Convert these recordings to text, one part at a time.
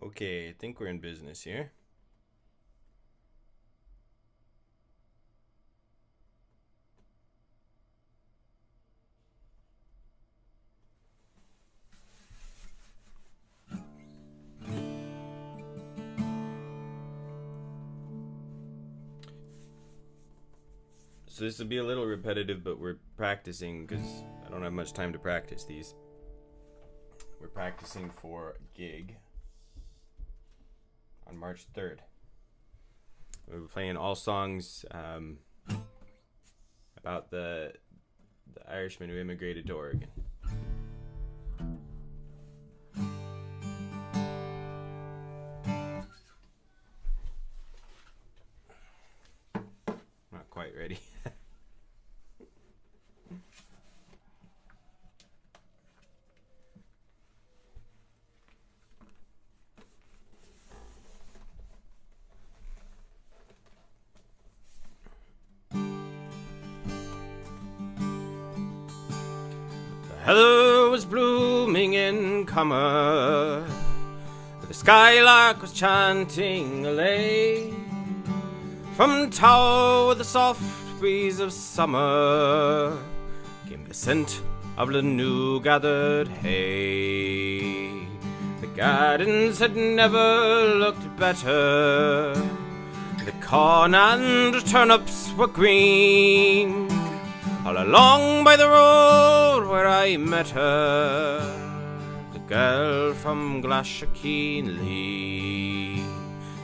Okay, I think we're in business here. So this will be a little repetitive, but we're practicing because I don't have much time to practice these. We're practicing for a gig on March 3rd. We'll be playing all songs about the Irishmen who immigrated to Oregon. Not quite ready. Heather was blooming in Klamath, the skylark was chanting a lay. From tower with the soft breeze of summer came the scent of the new gathered hay. The gardens had never looked better, the corn and turnips were green. All along by the road where I met her, the girl from Glashakeenly.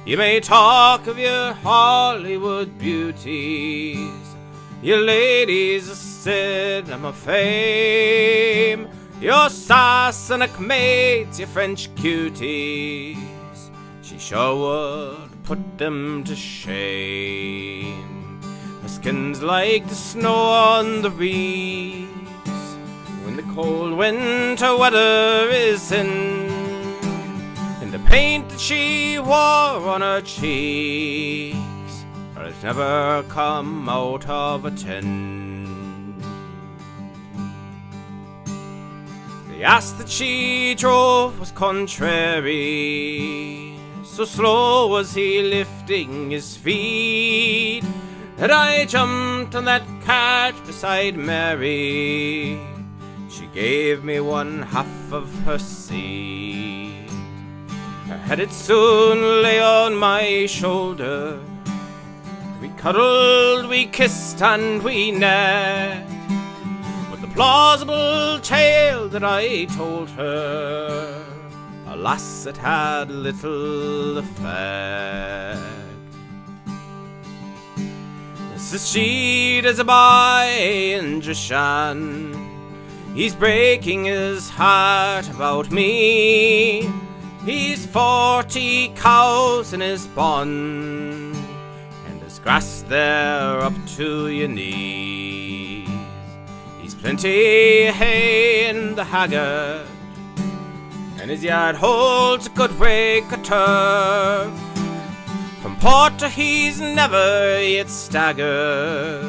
You may talk of your Hollywood beauties, your ladies of cinema fame, your Sassenach maids, your French cuties. She sure would put them to shame. Her skin's like the snow on the reeds when the cold winter weather is in, and the paint that she wore on her cheeks has never come out of a tin. The ass that she drove was contrary, so slow was he lifting his feet, that I jumped on that cart beside Mary. She gave me one half of her seat. Her head it soon lay on my shoulder. We cuddled, we kissed, and we nagged. But the plausible tale that I told her, alas, it had little effect. Says she, there's a boy in Drishan, he's breaking his heart about me. He's 40 cows in his bun, and there's grass there up to your knees. He's plenty hay in the haggard, and his yard holds a good rake of turf. From porter he's never yet staggered,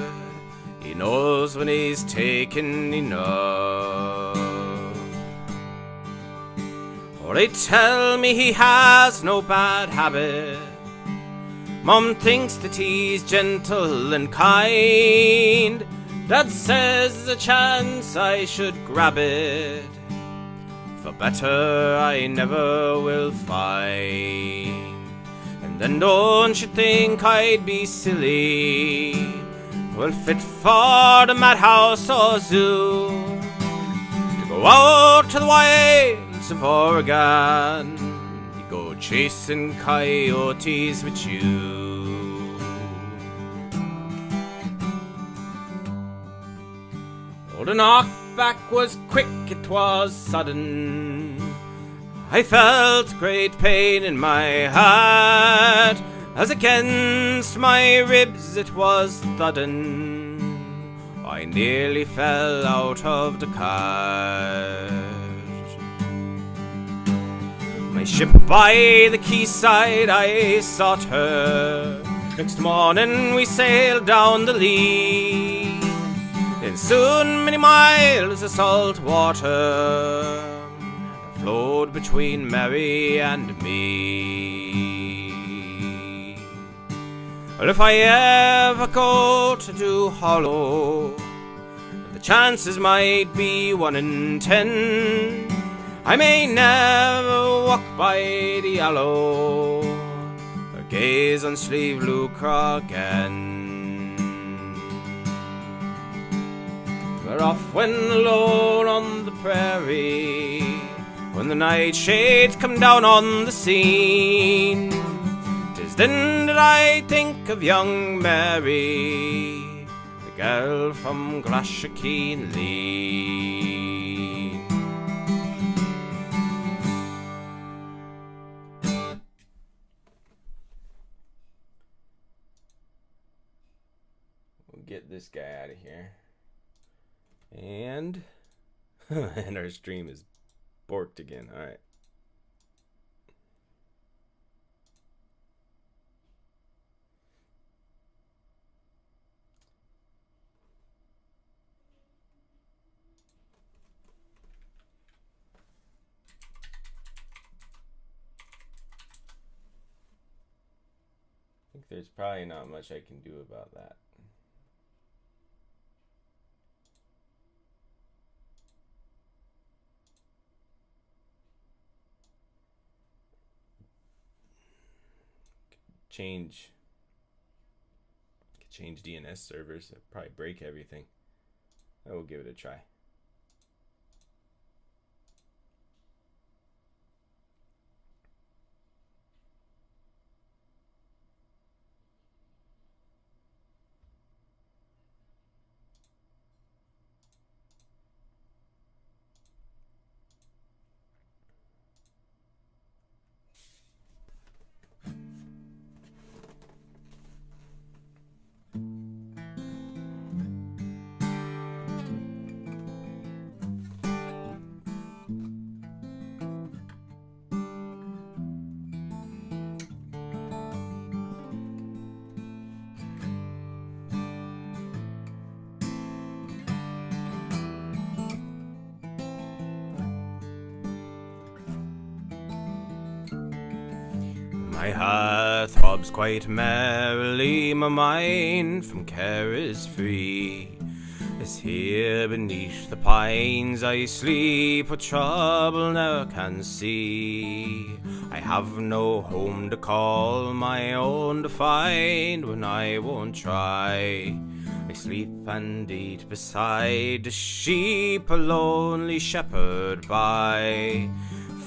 he knows when he's taken enough. Oh, they tell me he has no bad habit. Mum thinks that he's gentle and kind. Dad says there's a chance I should grab it, for better I never will find. And then don't you think I'd be silly, well fit for the madhouse or zoo, to go out to the wilds of Oregon, you go chasing coyotes with you. Oh, the knockback was quick, it was sudden. I felt great pain in my heart, as against my ribs it was thudding. I nearly fell out of the cart. My ship by the quayside, I sought her. Next morning we sailed down the Lee. In soon many miles of salt water flowed road between Mary and me. Well, if I ever go to Do Hollow, the chances might be 1 in 10. I may never walk by the Yellow or gaze on Slieve Lucre again. We're off when alone on the prairie, when the night shades come down on the scene. 'Tis then that I think of young Mary, the girl from Glashakeen-Leen. We'll get this guy out of here. And and our stream is borked again. All right. I think there's probably not much I can do about that. Change DNS servers, it'll probably break everything. I will give it a try. My heart throbs quite merrily, my mind from care is free. As here beneath the pines I sleep, what trouble ne'er can see. I have no home to call my own to find when I won't try. I sleep and eat beside the sheep, a lonely shepherd by.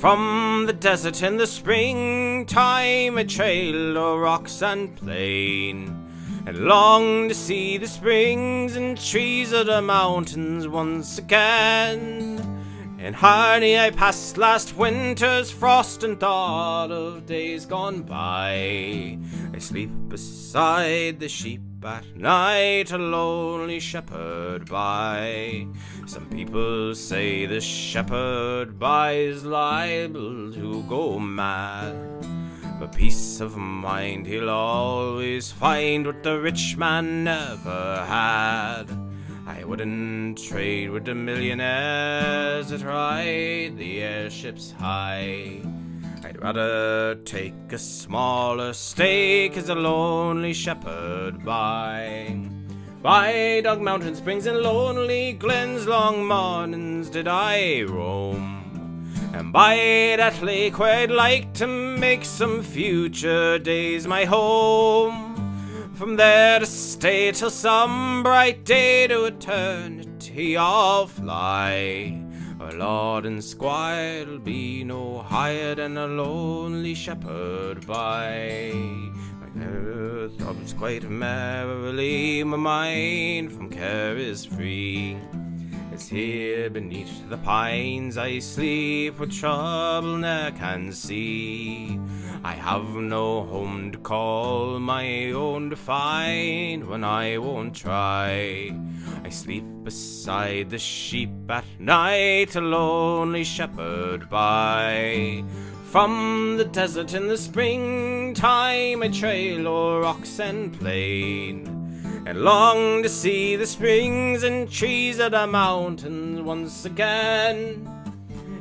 From the desert in the springtime I trail o'er rocks and plain, and long to see the springs and trees of the mountains once again. In Harney I passed last winter's frost and thought of days gone by. I sleep beside the sheep at night, a lonely shepherd by. Some people say the shepherd by is liable to go mad, but peace of mind he'll always find what the rich man never had. I wouldn't trade with the millionaires that ride the airships high. I'd rather take a smaller stake as a lonely shepherd by. By Dog Mountain Springs and lonely glens long mornings did I roam, and by that lake where I'd like to make some future days my home. From there to stay till some bright day to eternity I'll fly. Our Lord and Squire'll be no higher than a lonely shepherd by. My earth throbs quite merrily, my mind from care is free. As here beneath the pines I sleep, what trouble ne'er can see. I have no home to call my own to find when I won't try. I sleep beside the sheep at night, a lonely shepherd by. From the desert in the springtime I trail o'er rocks and plain, and long to see the springs and trees of the mountains once again.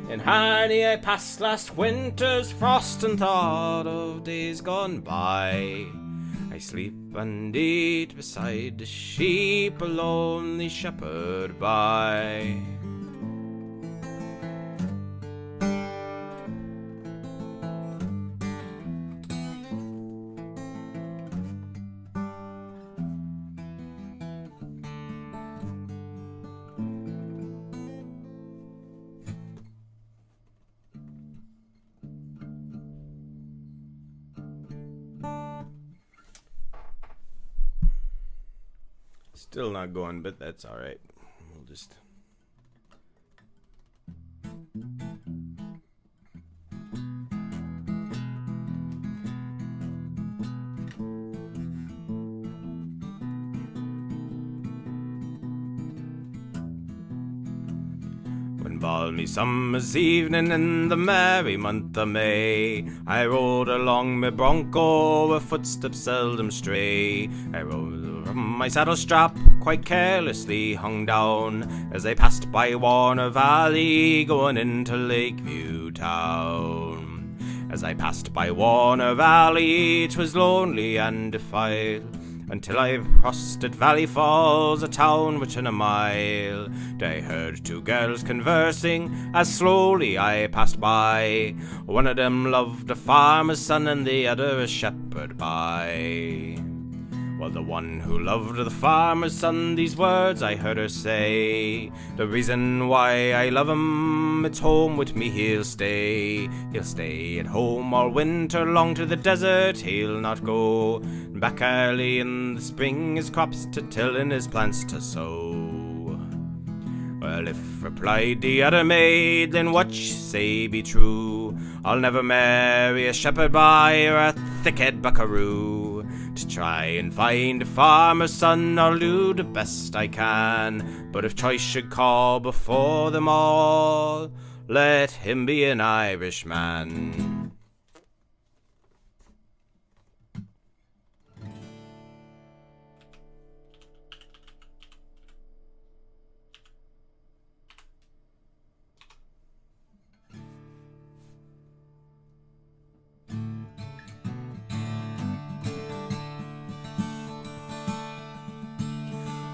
In Harney I passed last winter's frost and thought of days gone by. I sleep and eat beside the sheep, a lonely shepherd by. Still not going, but that's alright. We'll just... One balmy summer's evening in the merry month of May, I rode along my bronco where footsteps seldom stray. I rode from my saddle strap quite carelessly hung down as I passed by Warner Valley going into Lakeview town. As I passed by Warner Valley 'twas lonely and defiled, until I crossed at Valley Falls, a town within a mile. I heard two girls conversing as slowly I passed by. One of them loved a farmer's son and the other a shepherd boy. Well, the one who loved the farmer's son, these words I heard her say: the reason why I love him, it's home with me he'll stay. He'll stay at home all winter long, to the desert he'll not go. Back early in the spring his crops to till and his plants to sow. Well, if, replied the other maid, then what you say be true. I'll never marry a shepherd boy or a thick-head buckaroo. To try and find a farmer's son, I'll do the best I can. But if choice should call before them all, let him be an Irishman.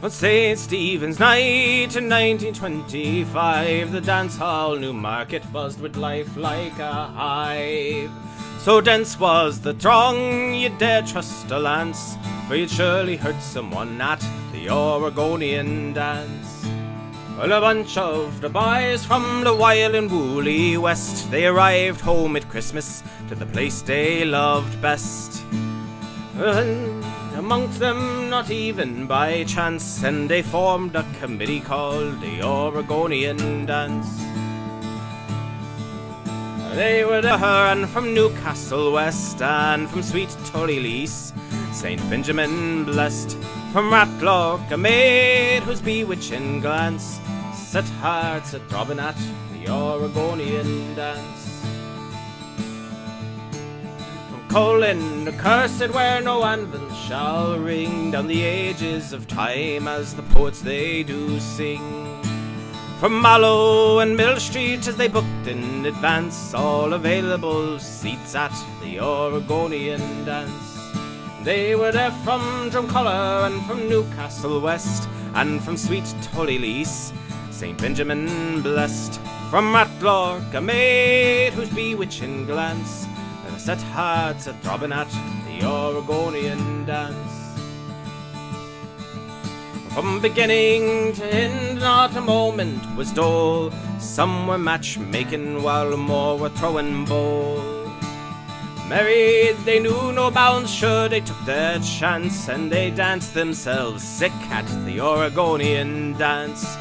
On St. Stephen's night in 1925, the dance hall Newmarket buzzed with life like a hive. So dense was the throng, you'd dare trust a lance, for you'd surely hurt someone at the Oregonian dance. Well, a bunch of the boys from the wild and woolly west, they arrived home at Christmas to the place they loved best. And amongst them, not even by chance, and they formed a committee called the Oregonian Dance. They were there and from Newcastle West, and from sweet Tullylease, St. Benjamin blessed. From Ratlock, a maid whose bewitching glance set hearts a-throbbing at the Oregonian Dance. Colin, accursed where no anvil shall ring, down the ages of time as the poets they do sing. From Mallow and Mill Street as they booked in advance all available seats at the Oregonian Dance. They were there from Drumcollar and from Newcastle West, and from sweet Tullylease, St. Benjamin blessed. From Matlock, a maid whose bewitching glance set hearts a-throbbing at the Oregonian Dance. From beginning to end, not a moment was dull. Some were matchmaking while more were throwing bowl. Married, they knew no bounds, sure they took their chance, and they danced themselves sick at the Oregonian Dance.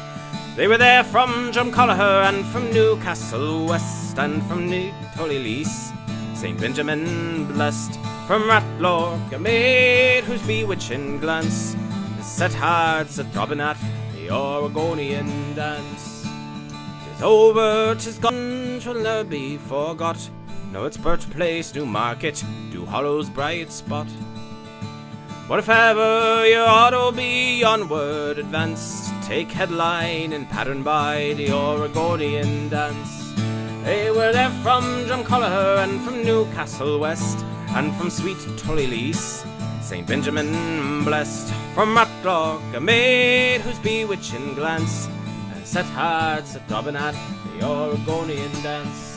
They were there from Drumcollar and from Newcastle West, and from New Tullylease, St. Benjamin blessed. From Ratlock, a maid whose bewitching glance set hearts a-throbbing at the Oregonian Dance. 'Tis over, 'tis gone, 'twill never be forgot. Know its birthplace, Newmarket, Dew Hollow's bright spot. But if ever you ought to be onward advanced, take headline and pattern by the Oregonian Dance. They were there from Drumcollar and from Newcastle West and from sweet Tullylease, St. Benjamin blessed, from Matlock a maid whose bewitching glance set hearts a-throbbing at the Oregonian dance.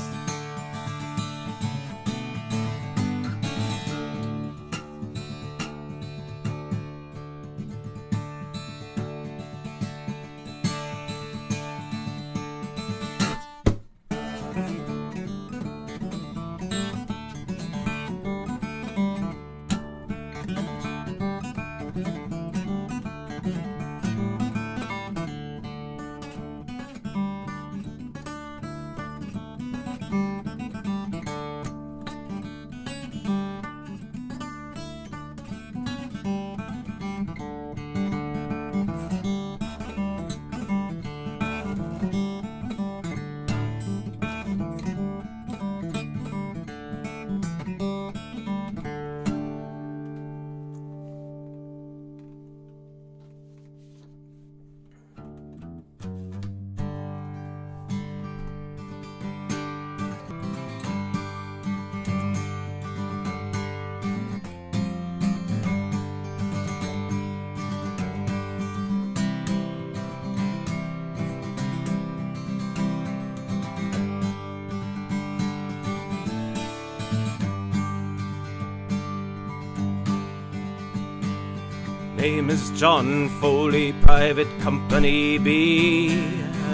Name is John Foley, Private Company B,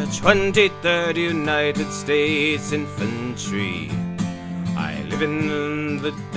23rd United States Infantry. I live in the